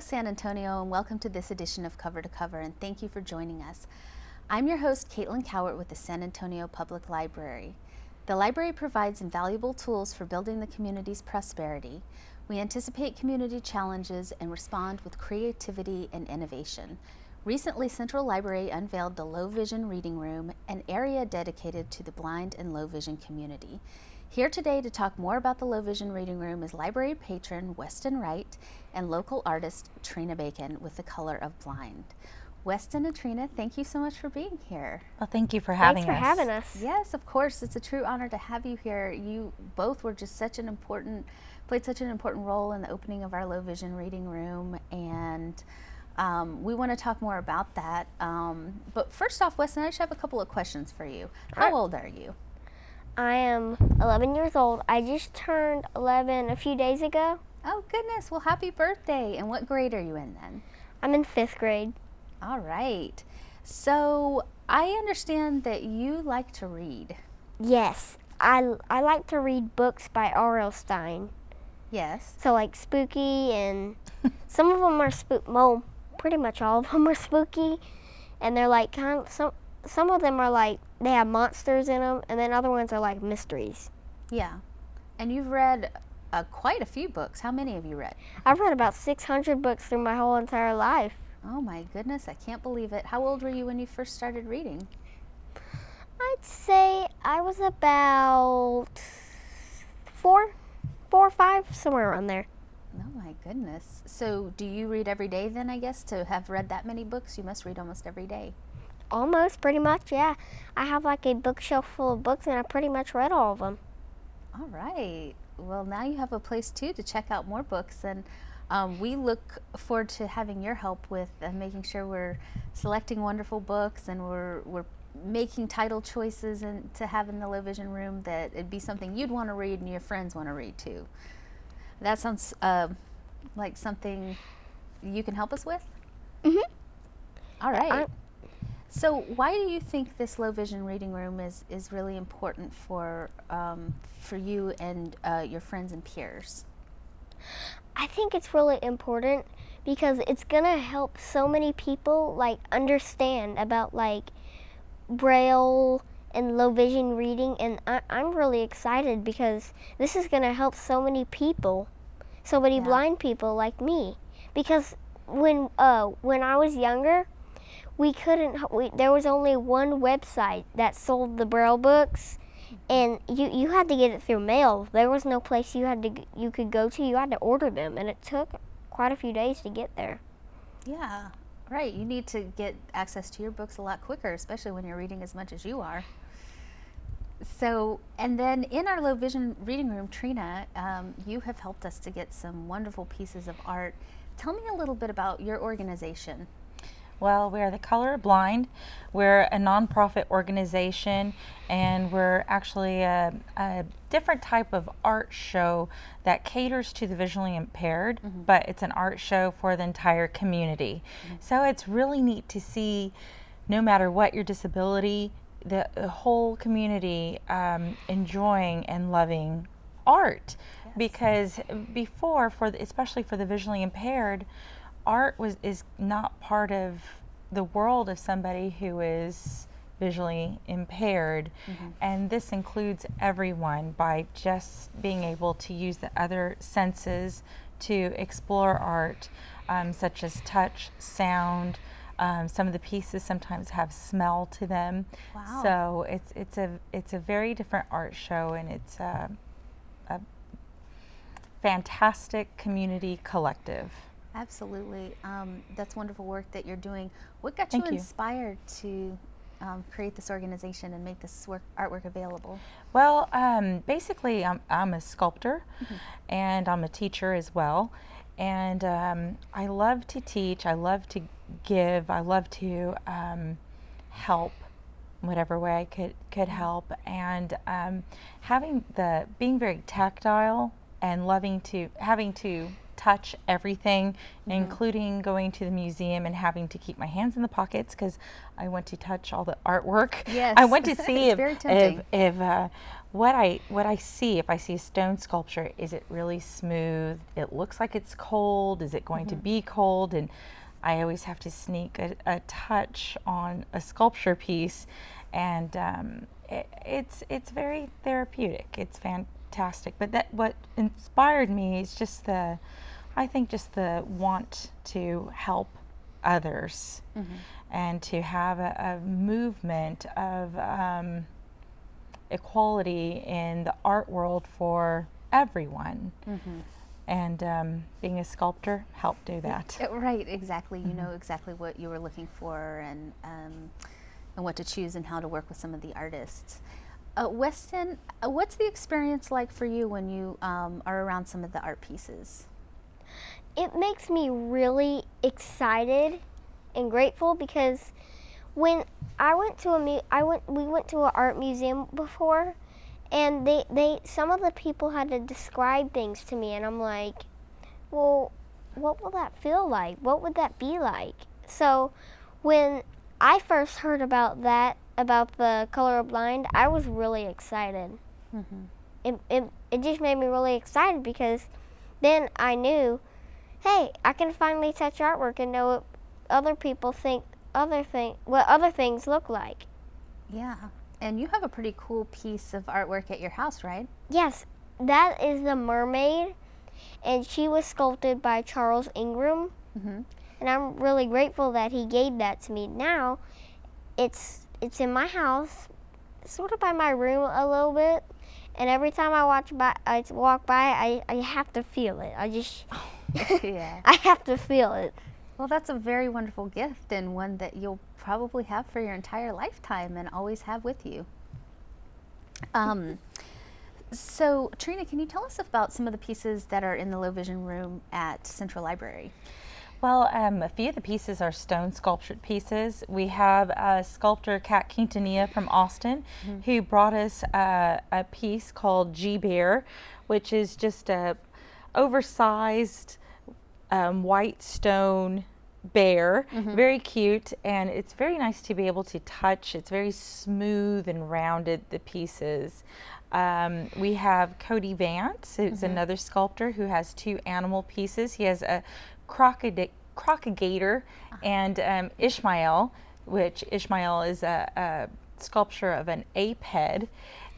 San Antonio, and welcome to this edition of Cover to Cover, and thank you for joining us. I'm your host, Caitlin Cowart with the San Antonio Public Library. The library provides invaluable tools for building the community's prosperity. We anticipate community challenges and respond with creativity and innovation. Recently, Central Library unveiled the Low Vision Reading Room, an area dedicated to the blind and low vision community. Here today to talk more about the Low Vision Reading Room is library patron Weston Wright and local artist Trina Bacon with The Color of Blind. Weston and Trina, thank you so much for being here. Well, thank you for having us. Thanks for having us. Yes, of course. It's a true honor to have you here. You both were just played such an important role in the opening of our Low Vision Reading Room, and we want to talk more about that. But first off, Weston, I just have a couple of questions for you. How old are you? I am 11 years old. I just turned 11 a few days ago. Oh, goodness. Well, happy birthday. And what grade are you in then? I'm in 5th grade. All right. So I understand that you like to read. Yes. I like to read books by R.L. Stein. Yes. So like spooky, and some of them are well, pretty much all of them are spooky. And they're like some of them are like, they have monsters in them, and then other ones are like mysteries. Yeah. And you've read quite a few books. How many have you read? I've read about 600 books through my whole entire life. Oh my goodness, I can't believe it. How old were you when you first started reading? I'd say I was about 4 or 5, somewhere around there. Oh my goodness. So do you read every day then, I guess, to have read that many books? You must read almost every day. Almost, pretty much, yeah. I have like a bookshelf full of books, and I pretty much read all of them. All right. Well, now you have a place too to check out more books, and we look forward to having your help with making sure we're selecting wonderful books, and we're making title choices and to have in the Low Vision Room that it'd be something you'd want to read and your friends want to read too. That sounds like something you can help us with? Mm-hmm. All right. So why do you think this Low Vision Reading Room is really important for you and your friends and peers? I think it's really important because it's gonna help so many people like understand about like Braille and low vision reading, and I'm really excited because this is gonna help so many people, so many blind people like me. Because when I was younger, there was only one website that sold the Braille books, and you had to get it through mail. There was no place you could go to. You had to order them, and it took quite a few days to get there. Yeah, right. You need to get access to your books a lot quicker, especially when you're reading as much as you are. So, and then in our Low Vision Reading Room, Trina, you have helped us to get some wonderful pieces of art. Tell me a little bit about your organization. Well, we are the Color of Blind. We're a nonprofit organization, and we're actually a different type of art show that caters to the visually impaired, but it's an art show for the entire community. So it's really neat to see, no matter what your disability, the whole community enjoying and loving art. Because before, especially for the visually impaired, art is not part of the world of somebody who is visually impaired, and this includes everyone by just being able to use the other senses to explore art, such as touch, sound. Some of the pieces sometimes have smell to them. Wow. So it's a very different art show, and it's a fantastic community collective. Absolutely. That's wonderful work that you're doing. What got Thank you you. inspired to create this organization and make this artwork available? Well, basically, I'm a sculptor, and I'm a teacher as well. And I love to teach, I love to give, I love to help whatever way I could help. And being very tactile and having to touch everything, including going to the museum and having to keep my hands in the pockets because I want to touch all the artwork. Yes. I want to see It's very tempting. if what I see, if I see a stone sculpture, is it really smooth? It looks like it's cold. Is it going to be cold? And I always have to sneak a touch on a sculpture piece, and it's very therapeutic. It's fantastic. But what inspired me is just the want to help others and to have a movement of equality in the art world for everyone. And being a sculptor helped do that. Right, exactly. You know exactly what you were looking for and what to choose and how to work with some of the artists. Weston, what's the experience like for you when you are around some of the art pieces? It makes me really excited and grateful because when I went to we went to an art museum before, and some of the people had to describe things to me, and I'm like, well, what will that feel like? What would that be like? So when I first heard about the colorblind, I was really excited. It just made me really excited because then I knew, hey, I can finally touch artwork and know what other people think, what other things look like. Yeah, and you have a pretty cool piece of artwork at your house, right? Yes, that is the mermaid, and she was sculpted by Charles Ingram, and I'm really grateful that he gave that to me. Now, it's in my house, sort of by my room a little bit, and every time I walk by, I have to feel it. Yeah. I have to feel it. Well, that's a very wonderful gift and one that you'll probably have for your entire lifetime and always have with you. So, Trina, can you tell us about some of the pieces that are in the low vision room at Central Library? Well, a few of the pieces are stone sculptured pieces. We have sculptor Kat Quintanilla from Austin who brought us a piece called G-Bear, which is just a oversized white stone bear, very cute, and it's very nice to be able to touch. It's very smooth and rounded, the pieces. We have Cody Vance, who's another sculptor who has two animal pieces. He has a crocodile and Ishmael, which Ishmael is a sculpture of an ape head.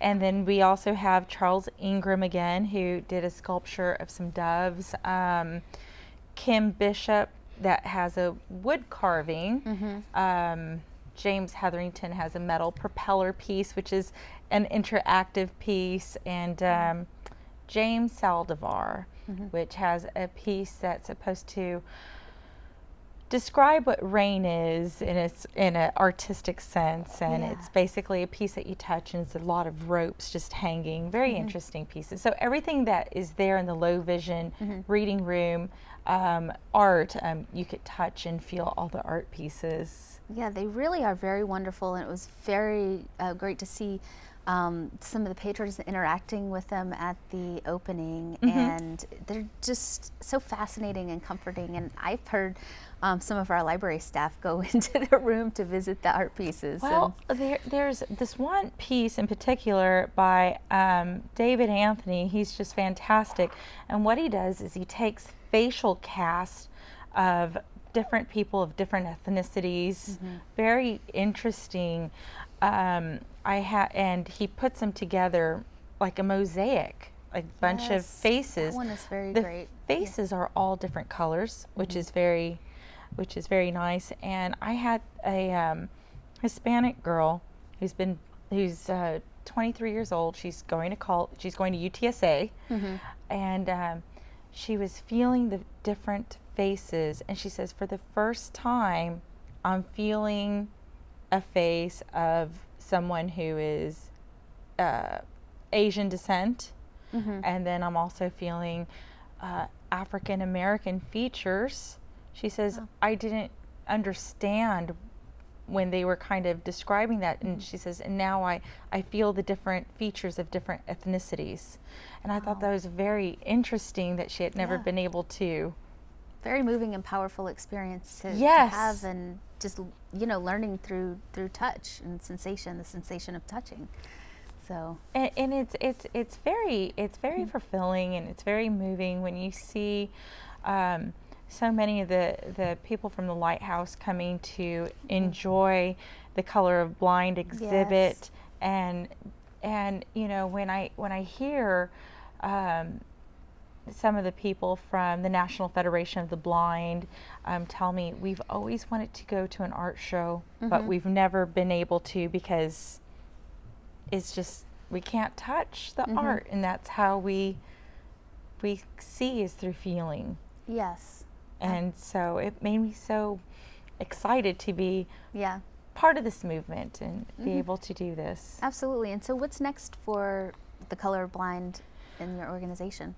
And then we also have Charles Ingram again, who did a sculpture of some doves. Kim Bishop, that has a wood carving. James Hetherington has a metal propeller piece, which is an interactive piece. And James Saldivar, which has a piece that's supposed to describe what rain is in an artistic sense, and it's basically a piece that you touch, and it's a lot of ropes just hanging. Very interesting pieces. So everything that is there in the low vision reading room art, you could touch and feel all the art pieces. Yeah, they really are very wonderful, and it was very great to see some of the patrons interacting with them at the opening, and they're just so fascinating and comforting. And I've heard some of our library staff go into the room to visit the art pieces. Well, there's this one piece in particular by David Anthony. He's just fantastic. And what he does is he takes facial casts of different people of different ethnicities. Very interesting. And he puts them together like a mosaic, like a bunch of faces. That one is very the great. Faces are all different colors, which is very nice. And I had a Hispanic girl who's 23 years old. She's going to UTSA, and she was feeling the different faces, and she says, for the first time, I'm feeling a face of someone who is Asian descent, and then I'm also feeling African American features. She says, I didn't understand when they were kind of describing that. And she says, and now I feel the different features of different ethnicities. And I thought that was very interesting that she had never been able to. Very moving and powerful experience to have, and just, you know, learning through touch and sensation, the sensation of touching. So And it's very fulfilling, and it's very moving when you see so many of the people from the Lighthouse coming to enjoy the Color of Blind exhibit. And you know, when I hear some of the people from the National Federation of the Blind tell me, we've always wanted to go to an art show, but we've never been able to because it's just, we can't touch the art, and that's how we see is through feeling. Yes. And so it made me so excited to be part of this movement and be able to do this. Absolutely. And so what's next for the Color Blind in your organization?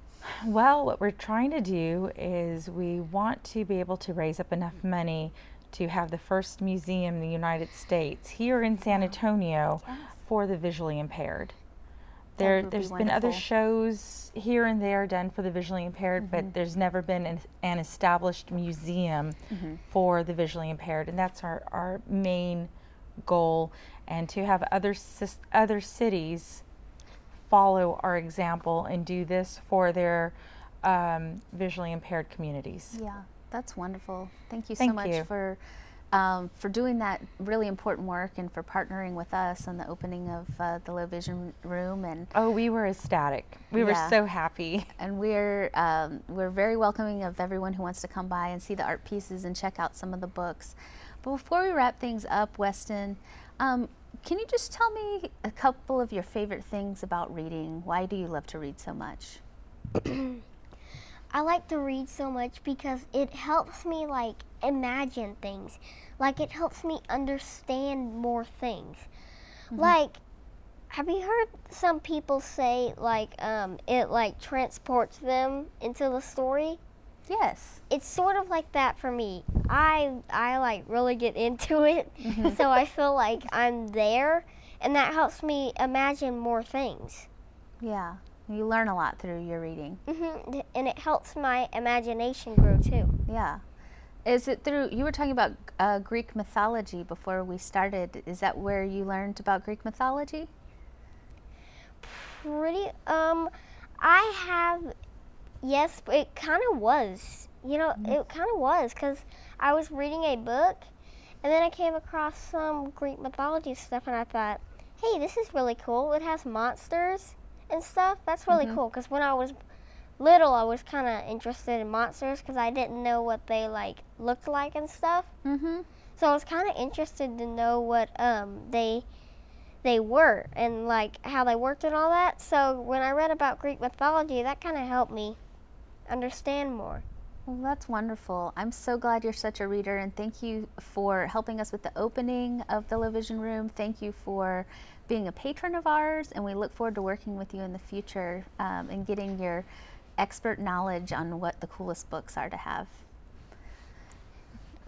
Well, what we're trying to do is we want to be able to raise up enough money to have the first museum in the United States here in San Antonio for the visually impaired. There's been other shows here and there done for the visually impaired, but there's never been an established museum for the visually impaired, and that's our main goal, and to have other cities follow our example and do this for their visually impaired communities. Yeah, that's wonderful. Thank you so much for doing that really important work and for partnering with us on the opening of the Low Vision Room. And we were ecstatic. We were so happy. And we're very welcoming of everyone who wants to come by and see the art pieces and check out some of the books. But before we wrap things up, Weston, can you just tell me a couple of your favorite things about reading? Why do you love to read so much? I like to read so much because it helps me like imagine things. Like it helps me understand more things. Like, have you heard some people say like it like transports them into the story? Yes. It's sort of like that for me. I like really get into it, so I feel like I'm there, and that helps me imagine more things. Yeah, you learn a lot through your reading. And it helps my imagination grow too. Yeah. Is it through, you were talking about Greek mythology before we started. Is that where you learned about Greek mythology? I have, yes, but it kind of was. You know, it kind of was, because I was reading a book, and then I came across some Greek mythology stuff, and I thought, hey, this is really cool. It has monsters and stuff. That's really cool, because when I was little, I was kind of interested in monsters, because I didn't know what they, like, looked like and stuff. So I was kind of interested to know what they were, and, like, how they worked and all that. So when I read about Greek mythology, that kind of helped me understand more. Well, that's wonderful. I'm so glad you're such a reader, and thank you for helping us with the opening of the Low Vision Room. Thank you for being a patron of ours, and we look forward to working with you in the future and getting your expert knowledge on what the coolest books are to have.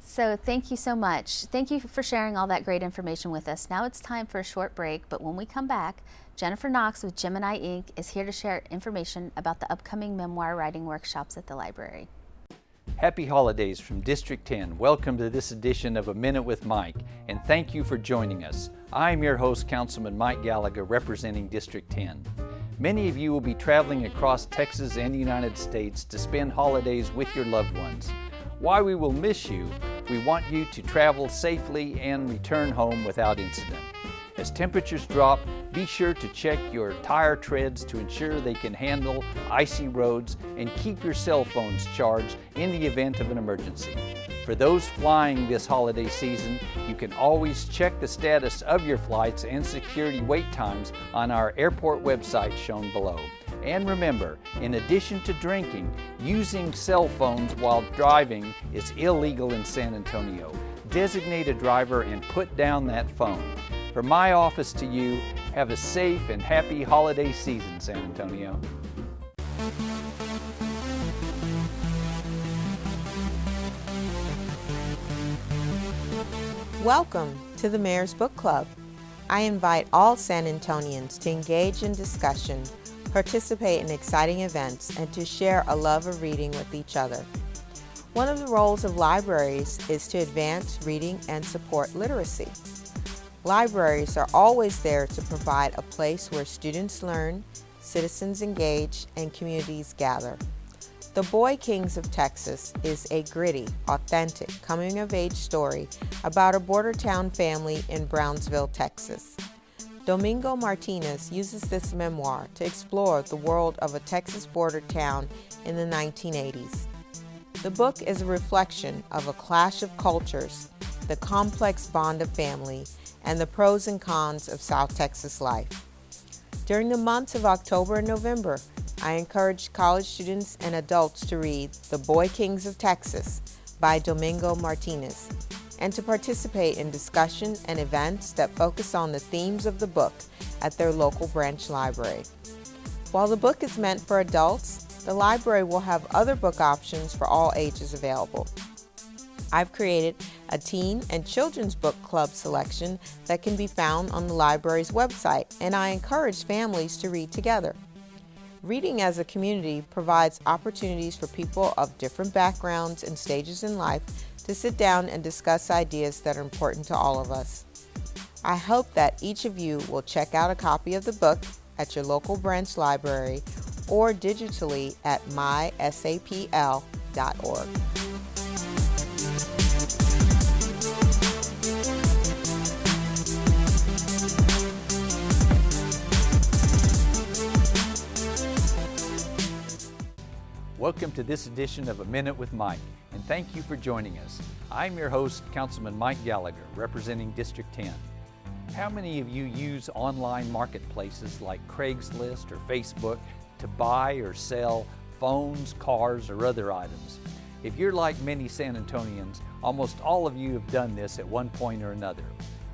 So thank you so much. Thank you for sharing all that great information with us. Now it's time for a short break, but when we come back, Jennifer Knox with Gemini Inc. is here to share information about the upcoming memoir writing workshops at the library. Happy holidays from District 10. Welcome to this edition of A Minute with Mike, and thank you for joining us. I'm your host, Councilman Mike Gallagher, representing District 10. Many of you will be traveling across Texas and the United States to spend holidays with your loved ones. While we will miss you, we want you to travel safely and return home without incident. As temperatures drop, be sure to check your tire treads to ensure they can handle icy roads, and keep your cell phones charged in the event of an emergency. For those flying this holiday season, you can always check the status of your flights and security wait times on our airport website shown below. And remember, in addition to drinking, using cell phones while driving is illegal in San Antonio. Designate a driver and put down that phone. From my office to you, have a safe and happy holiday season, San Antonio. Welcome to the Mayor's Book Club. I invite all San Antonians to engage in discussion, participate in exciting events, and to share a love of reading with each other. One of the roles of libraries is to advance reading and support literacy. Libraries are always there to provide a place where students learn, citizens engage, and communities gather. The Boy Kings of Texas is a gritty, authentic, coming-of-age story about a border town family in Brownsville, Texas. Domingo Martinez uses this memoir to explore the world of a Texas border town in the 1980s. The book is a reflection of a clash of cultures, the complex bond of family, and the pros and cons of South Texas life. During the months of October and November, I encourage college students and adults to read The Boy Kings of Texas by Domingo Martinez and to participate in discussions and events that focus on the themes of the book at their local branch library. While the book is meant for adults, the library will have other book options for all ages available. I've created a teen and children's book club selection that can be found on the library's website, and I encourage families to read together. Reading as a community provides opportunities for people of different backgrounds and stages in life to sit down and discuss ideas that are important to all of us. I hope that each of you will check out a copy of the book at your local branch library or digitally at mysapl.org. Welcome to this edition of A Minute with Mike, and thank you for joining us. I'm your host, Councilman Mike Gallagher, representing District 10. How many of you use online marketplaces like Craigslist or Facebook to buy or sell phones, cars, or other items? If you're like many San Antonians, almost all of you have done this at one point or another.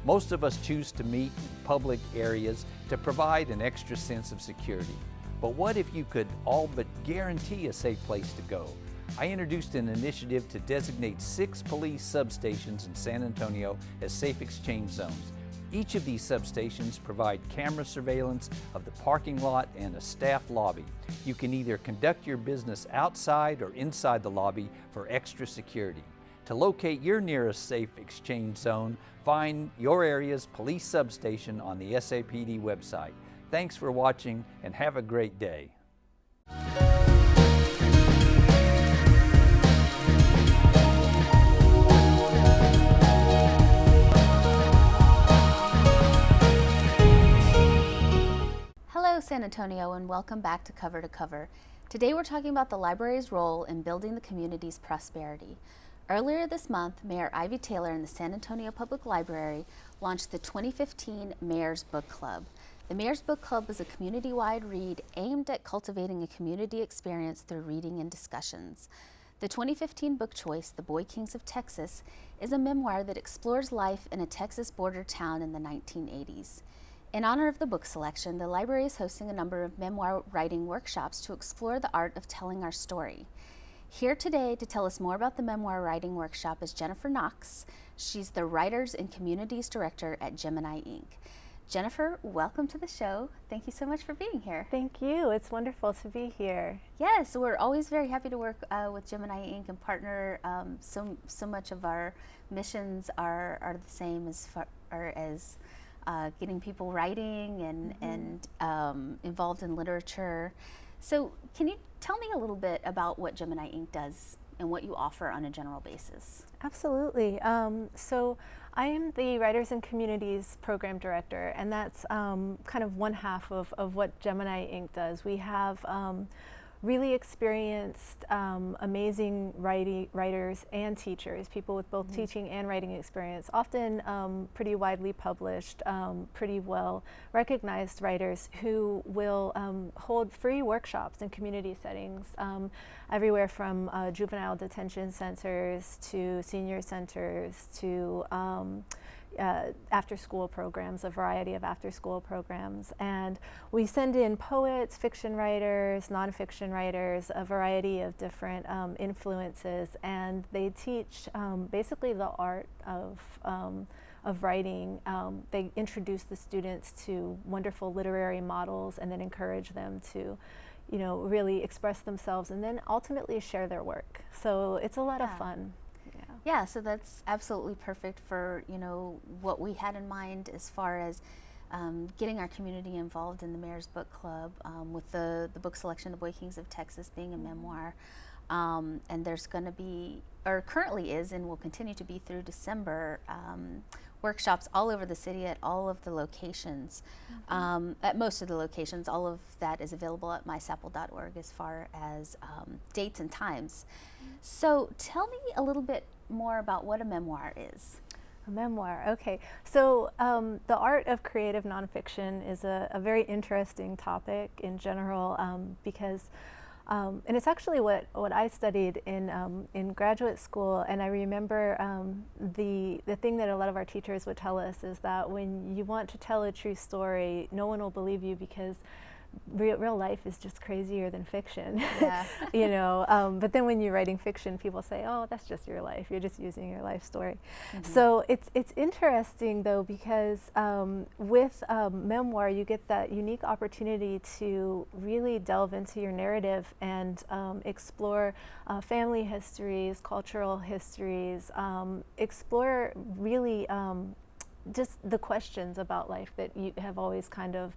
Most of us choose to meet in public areas to provide an extra sense of security. But what if you could all but guarantee a safe place to go? I introduced an initiative to designate 6 police substations in San Antonio as safe exchange zones. Each of these substations provide camera surveillance of the parking lot and a staff lobby. You can either conduct your business outside or inside the lobby for extra security. To locate your nearest safe exchange zone, find your area's police substation on the SAPD website. Thanks for watching and have a great day. Hello, San Antonio, and welcome back to Cover to Cover. Today we're talking about the library's role in building the community's prosperity. Earlier this month, Mayor Ivy Taylor and the San Antonio Public Library launched the 2015 Mayor's Book Club. The Mayor's Book Club is a community-wide read aimed at cultivating a community experience through reading and discussions. The 2015 book choice, The Boy Kings of Texas, is a memoir that explores life in a Texas border town in the 1980s. In honor of the book selection, the library is hosting a number of memoir writing workshops to explore the art of telling our story. Here today to tell us more about the memoir writing workshop is Jennifer Knox. She's the Writers and Communities Director at Gemini Inc. Jennifer, welcome to the show. Thank you so much for being here. Thank you. It's wonderful to be here. Yes, we're always very happy to work with Gemini Inc. and partner. So much of our missions are the same as far as getting people writing and involved in literature. So can you tell me a little bit about what Gemini Inc. does and what you offer on a general basis? Absolutely. So I am the Writers and Communities Program Director, and that's kind of one half of what Gemini Inc. does. We have really experienced, amazing writers and teachers, people with both teaching and writing experience, often pretty widely published, pretty well recognized writers who will hold free workshops in community settings, everywhere from juvenile detention centers to senior centers to after-school programs, a variety of after-school programs. And we send in poets, fiction writers, nonfiction writers, a variety of different influences, and they teach basically the art of writing. They introduce the students to wonderful literary models and then encourage them to, you know, really express themselves and then ultimately share their work. So it's a lot of fun. Yeah, so that's absolutely perfect for, you know, what we had in mind as far as getting our community involved in the Mayor's Book Club, with the book selection, The Boy Kings of Texas being a memoir. And there's going to be, or currently is, and will continue to be through December, workshops all over the city at all of the locations, at most of the locations. All of that is available at mysapple.org as far as dates and times. So tell me a little bit more about what a memoir is. A memoir, okay. So the art of creative nonfiction is a very interesting topic in general, because and it's actually what I studied in graduate school. And I remember the thing that a lot of our teachers would tell us is that when you want to tell a true story, no one will believe you because real life is just crazier than fiction. Yeah. You know, but then when you're writing fiction, people say, oh, that's just your life. You're just using your life story. So it's interesting though, because with memoir, you get that unique opportunity to really delve into your narrative and explore family histories, cultural histories, explore really just the questions about life that you have always kind of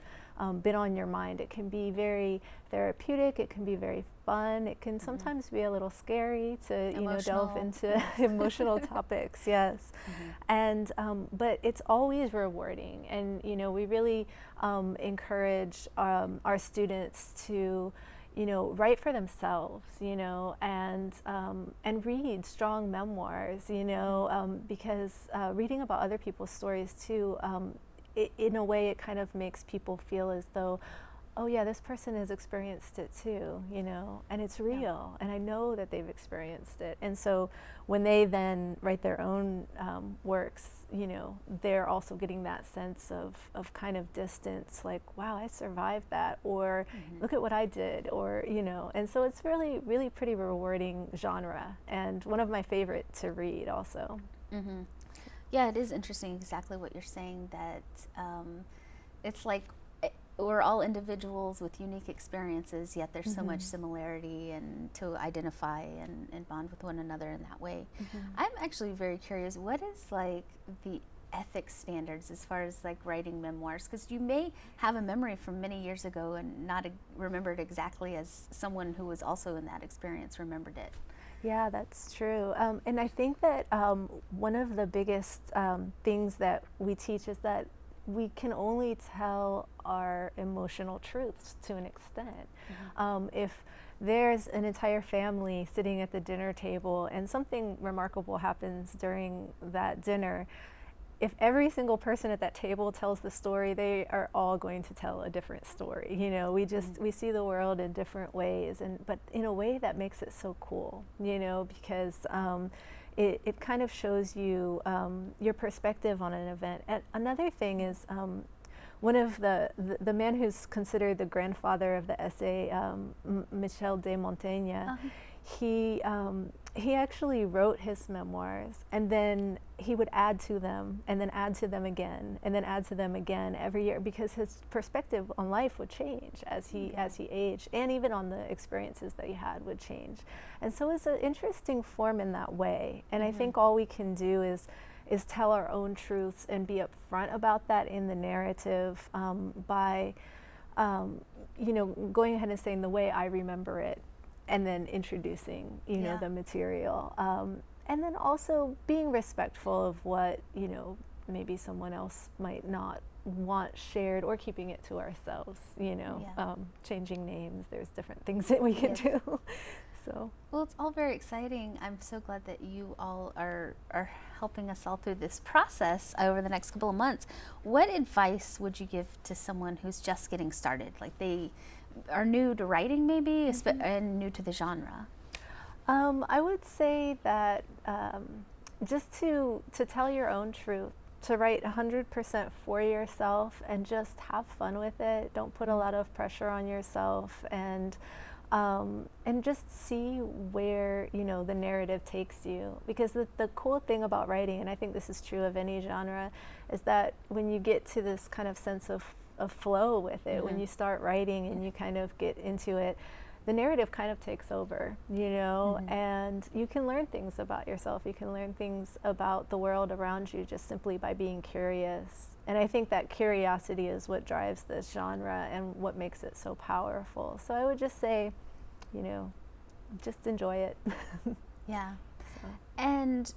been on your mind. It can be very therapeutic, it can be very fun, it can sometimes be a little scary to you know, delve into emotional topics, yes. And but it's always rewarding, and you know, we really encourage our students to, you know, write for themselves, you know, and read strong memoirs, you know, because reading about other people's stories too, in a way, it kind of makes people feel as though, oh yeah, this person has experienced it too, you know, and it's real, and I know that they've experienced it. And so when they then write their own works, you know, they're also getting that sense of kind of distance, like, wow, I survived that, or look at what I did, or, you know, and so it's really, really pretty rewarding genre, and one of my favorite to read also. Yeah, it is interesting exactly what you're saying, that it's like we're all individuals with unique experiences, yet there's so much similarity, and to identify and bond with one another in that way. I'm actually very curious, what is like the ethics standards as far as like writing memoirs? Because you may have a memory from many years ago and not remember it exactly as someone who was also in that experience remembered it. Yeah, that's true. And I think that one of the biggest things that we teach is that we can only tell our emotional truths to an extent. If there's an entire family sitting at the dinner table and something remarkable happens during that dinner, if every single person at that table tells the story, they are all going to tell a different story. You know, we just we see the world in different ways, but in a way that makes it so cool. You know, because it kind of shows you your perspective on an event. And another thing is, one of the man who's considered the grandfather of the essay, Michel de Montaigne, he actually wrote his memoirs, and then he would add to them, and then add to them again, and then add to them again every year, because his perspective on life would change as he aged, and even on the experiences that he had would change. And so it's an interesting form in that way. And I think all we can do is tell our own truths and be upfront about that in the narrative, by you know, going ahead and saying the way I remember it, and then introducing, you know, the material. And then also being respectful of what, you know, maybe someone else might not want shared, or keeping it to ourselves, you know, changing names. There's different things that we can do. So. Well, it's all very exciting. I'm so glad that you all are helping us all through this process over the next couple of months. What advice would you give to someone who's just getting started? Like they are new to writing maybe, and new to the genre? I would say that just to tell your own truth, to write 100% for yourself and just have fun with it. Don't put a lot of pressure on yourself, and just see where, you know, the narrative takes you. Because the cool thing about writing, and I think this is true of any genre, is that when you get to this kind of sense of flow with it, when you start writing and you kind of get into it, the narrative kind of takes over, you know, and you can learn things about yourself. You can learn things about the world around you just simply by being curious. And I think that curiosity is what drives this genre and what makes it so powerful. So I would just say, you know, just enjoy it. Yeah. And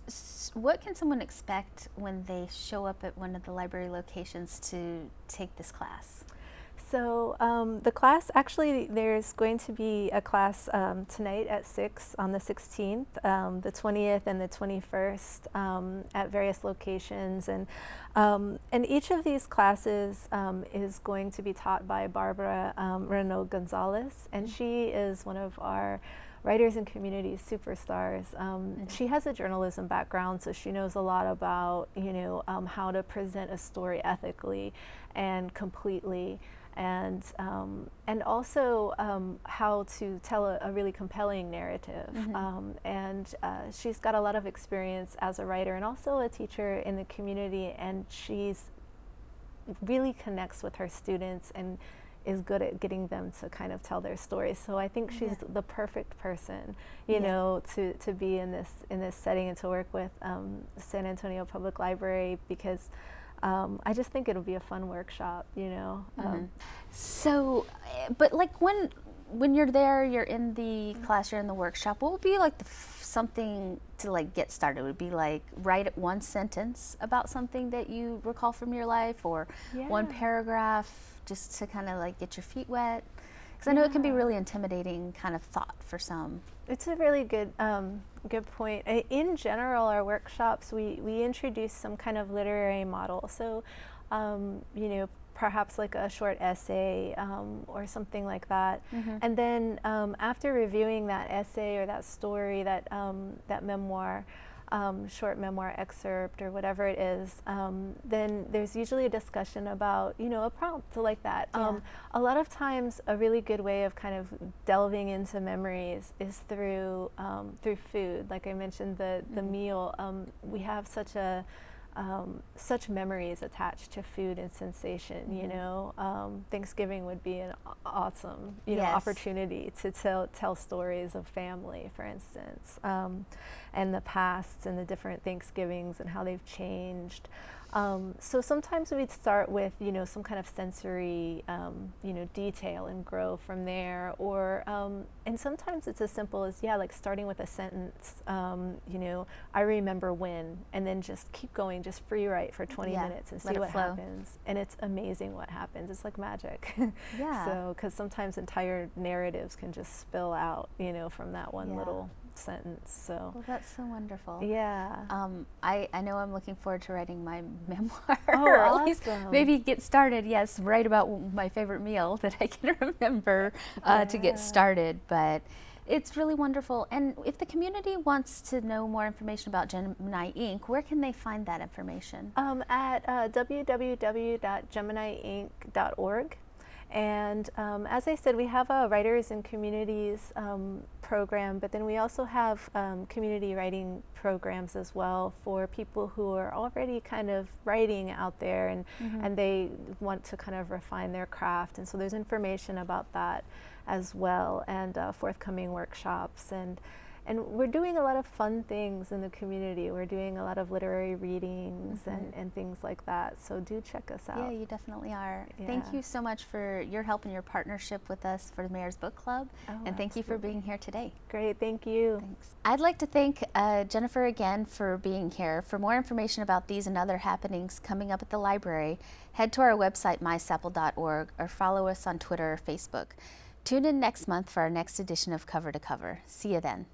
what can someone expect when they show up at one of the library locations to take this class? So the class, actually there's going to be a class tonight at 6 on the 16th, the 20th and the 21st at various locations. And each of these classes is going to be taught by Barbara Renaud Gonzalez, and she is one of our Writers and Communities superstars. She has a journalism background, so she knows a lot about, you know, how to present a story ethically and completely, and also how to tell a really compelling narrative. She's got a lot of experience as a writer and also a teacher in the community, and she's really connects with her students and is good at getting them to kind of tell their stories. So I think she's the perfect person, you know, to be in this setting and to work with San Antonio Public Library, because I just think it'll be a fun workshop, you know. So, but like when you're there, you're in the class, you're in the workshop, what would be like something to like get started? Would it be like write one sentence about something that you recall from your life, or one paragraph just to kind of like get your feet wet? Because I know it can be really intimidating kind of thought for some. It's a really good good point. In general, our workshops, we introduce some kind of literary model. So, you know, perhaps like a short essay or something like that. And then after reviewing that essay or that story, that memoir, short memoir excerpt or whatever it is, then there's usually a discussion about, you know, a prompt like that. A lot of times a really good way of kind of delving into memories is through food. Like I mentioned, the meal, we have such memories attached to food and sensation, you know. Thanksgiving would be an awesome, you know, opportunity to tell stories of family, for instance, and the past and the different Thanksgivings and how they've changed. So sometimes we'd start with, you know, some kind of sensory, you know, detail and grow from there. Or, and sometimes it's as simple as, like starting with a sentence, you know, I remember when, and then just keep going, just free write for 20 minutes and see what happens. And it's amazing what happens. It's like magic. So, because sometimes entire narratives can just spill out, you know, from that one little sentence. So well, that's so wonderful. I know I'm looking forward to writing my memoir. Or at least maybe get started. Write about my favorite meal that I can remember to get started. But it's really wonderful. And if the community wants to know more information about Gemini Ink., where can they find that information? At www.geminiinc.org. And as I said, we have a Writers and Communities program, but then we also have community writing programs as well for people who are already kind of writing out there and they want to kind of refine their craft. And so there's information about that as well, and forthcoming workshops. And we're doing a lot of fun things in the community. We're doing a lot of literary readings and things like that. So do check us out. Yeah, you definitely are. Thank you so much for your help and your partnership with us for the Mayor's Book Club. And thank you for being here today. Great, thank you. Thanks. I'd like to thank Jennifer again for being here. For more information about these and other happenings coming up at the library, head to our website, mysapple.org, or follow us on Twitter or Facebook. Tune in next month for our next edition of Cover to Cover. See you then.